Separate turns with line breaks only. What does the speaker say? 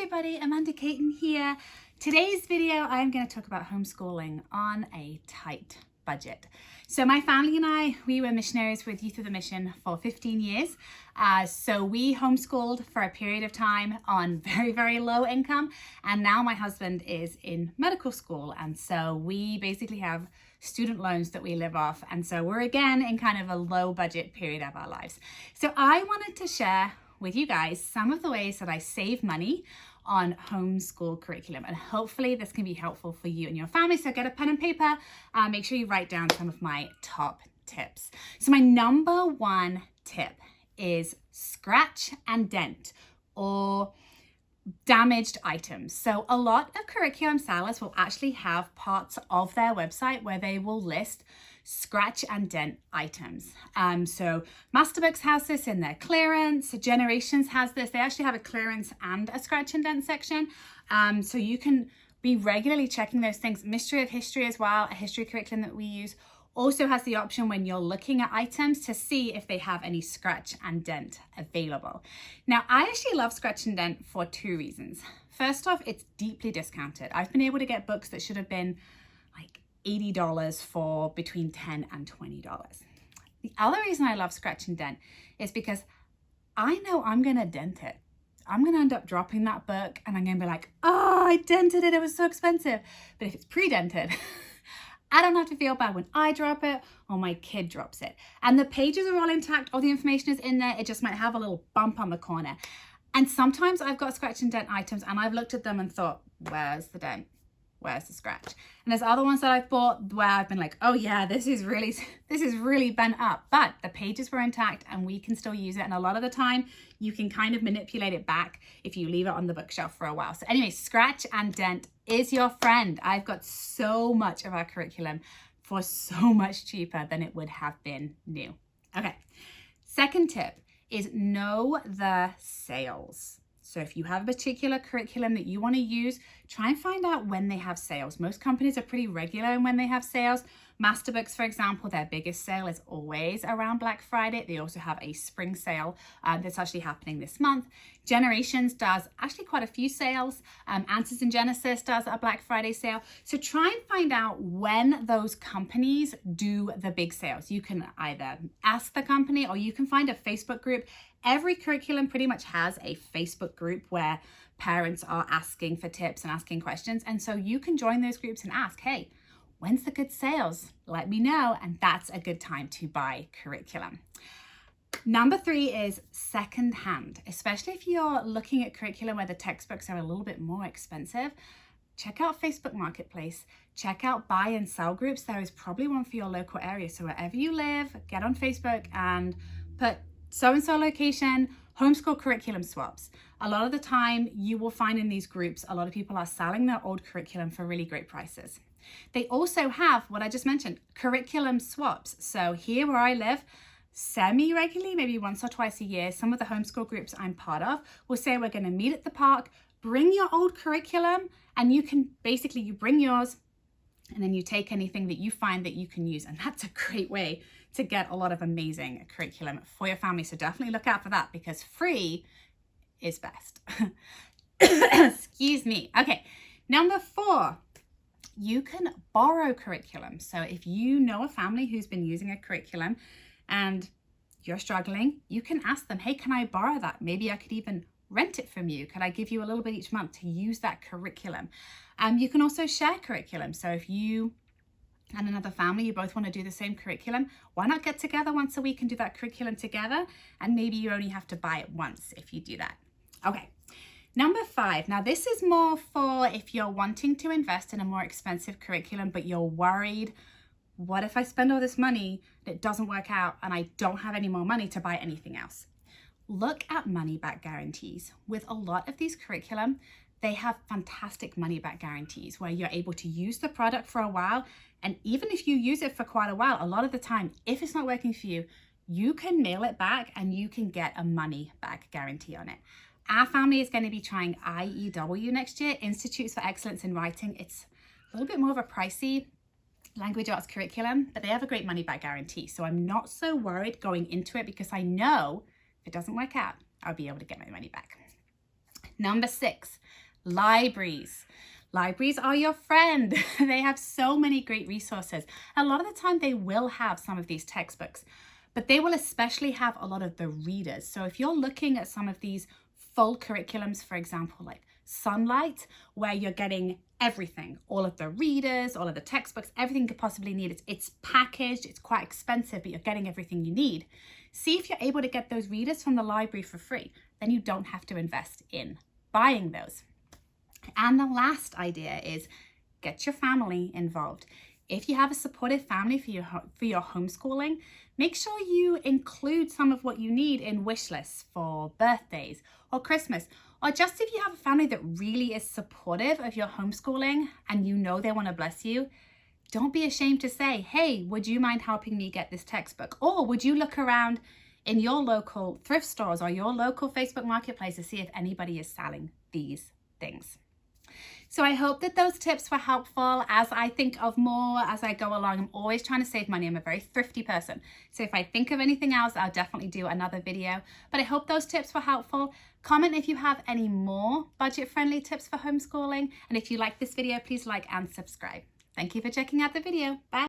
everybody, Amanda Caton here. Today's video, I'm going to talk about homeschooling on a tight budget. So my family and I, we were missionaries with Youth of the Mission for 15 years. So we homeschooled for a period of time on very low income. And now my husband is in medical school. And so we basically have student loans that we live off. And so we're again in kind of a low budget period of our lives. So I wanted to share with you guys some of the ways that I save money on homeschool curriculum, and hopefully this can be helpful for you and your family. So get a pen and paper, make sure you write down some of my top tips. So my number one tip is scratch and dent or damaged items. So a lot of curriculum sellers will actually have parts of their website where they will list scratch and dent items. So Masterbooks has this in their clearance. Generations has this. They actually have a clearance and a scratch and dent section. So you can be regularly checking those things. Mystery of History as well, a history curriculum that we use, also has the option when you're looking at items to see if they have any scratch and dent available. Now, I actually love scratch and dent for two reasons. First off, it's deeply discounted. I've been able to get books that should have been like $80 for between $10 and $20. The other reason I love scratch and dent is because I know I'm gonna dent it. I'm gonna end up dropping that book and I'm gonna be like, oh, I dented it, it was so expensive. But if it's pre-dented, I don't have to feel bad when I drop it or my kid drops it. And the pages are all intact, all the information is in there, it just might have a little bump on the corner. And sometimes I've got scratch and dent items and I've looked at them and thought, where's the dent? Where's the scratch? And there's other ones that I've bought where I've been like, oh yeah, this is really bent up, but the pages were intact and we can still use it. And a lot of the time you can kind of manipulate it back if you leave it on the bookshelf for a while. So anyway, scratch and dent is your friend. I've got so much of our curriculum for so much cheaper than it would have been new. Okay, second tip is know the sales. So if you have a particular curriculum that you want to use, try and find out when they have sales. Most companies are pretty regular in when they have sales. Masterbooks, for example, their biggest sale is always around Black Friday. They also have a spring sale that's actually happening this month. Generations does actually quite a few sales. Answers in Genesis does a Black Friday sale. So try and find out when those companies do the big sales. You can either ask the company or you can find a Facebook group. Every curriculum pretty much has a Facebook group where parents are asking for tips and asking questions. And so you can join those groups and ask, hey, when's the good sales? Let me know. And that's a good time to buy curriculum. Number three is secondhand, especially if you're looking at curriculum where the textbooks are a little bit more expensive. Check out Facebook Marketplace, check out buy and sell groups. There is probably one for your local area. So wherever you live, get on Facebook and put so-and-so location, homeschool curriculum swaps. A lot of the time you will find in these groups, a lot of people are selling their old curriculum for really great prices. They also have what I just mentioned, curriculum swaps. So here where I live, semi-regularly, maybe once or twice a year, some of the homeschool groups I'm part of will say we're going to meet at the park, bring your old curriculum, and you can basically, you bring yours and then you take anything that you find that you can use. And that's a great way to get a lot of amazing curriculum for your family. So definitely look out for that because free is best. Excuse me. Okay, number four, you can borrow curriculum. So if you know a family who's been using a curriculum and you're struggling, you can ask them, hey, can I borrow that? Maybe I could even rent it from you. Could I give you a little bit each month to use that curriculum? You can also share curriculum. So if you and another family, you both want to do the same curriculum, why not get together once a week and do that curriculum together? And maybe you only have to buy it once if you do that. Okay, number five. Now this is more for if you're wanting to invest in a more expensive curriculum, but you're worried, what if I spend all this money and it doesn't work out and I don't have any more money to buy anything else? Look at money back guarantees. With a lot of these curriculum, they have fantastic money back guarantees where you're able to use the product for a while. And even if you use it for quite a while, a lot of the time, if it's not working for you, you can mail it back and you can get a money back guarantee on it. Our family is going to be trying IEW next year, Institutes for Excellence in Writing. It's a little bit more of a pricey language arts curriculum, but they have a great money back guarantee. So I'm not so worried going into it because I know if it doesn't work out, I'll be able to get my money back. Number 6, Libraries. Libraries are your friend. They have so many great resources. A lot of the time they will have some of these textbooks, but they will especially have a lot of the readers. So if you're looking at some of these full curriculums, for example, like Sunlight, where you're getting everything, all of the readers, all of the textbooks, everything you could possibly need. It's packaged, it's quite expensive, but you're getting everything you need. See if you're able to get those readers from the library for free. Then you don't have to invest in buying those. And the last idea is get your family involved. If you have a supportive family for your homeschooling, make sure you include some of what you need in wish lists for birthdays or Christmas, or just if you have a family that really is supportive of your homeschooling and you know they want to bless you, don't be ashamed to say, hey, would you mind helping me get this textbook? Or would you look around in your local thrift stores or your local Facebook marketplace to see if anybody is selling these things? So I hope that those tips were helpful. As I think of more as I go along, I'm always trying to save money. I'm a very thrifty person. So if I think of anything else, I'll definitely do another video. But I hope those tips were helpful. Comment if you have any more budget-friendly tips for homeschooling. And if you like this video, please like and subscribe. Thank you for checking out the video. Bye.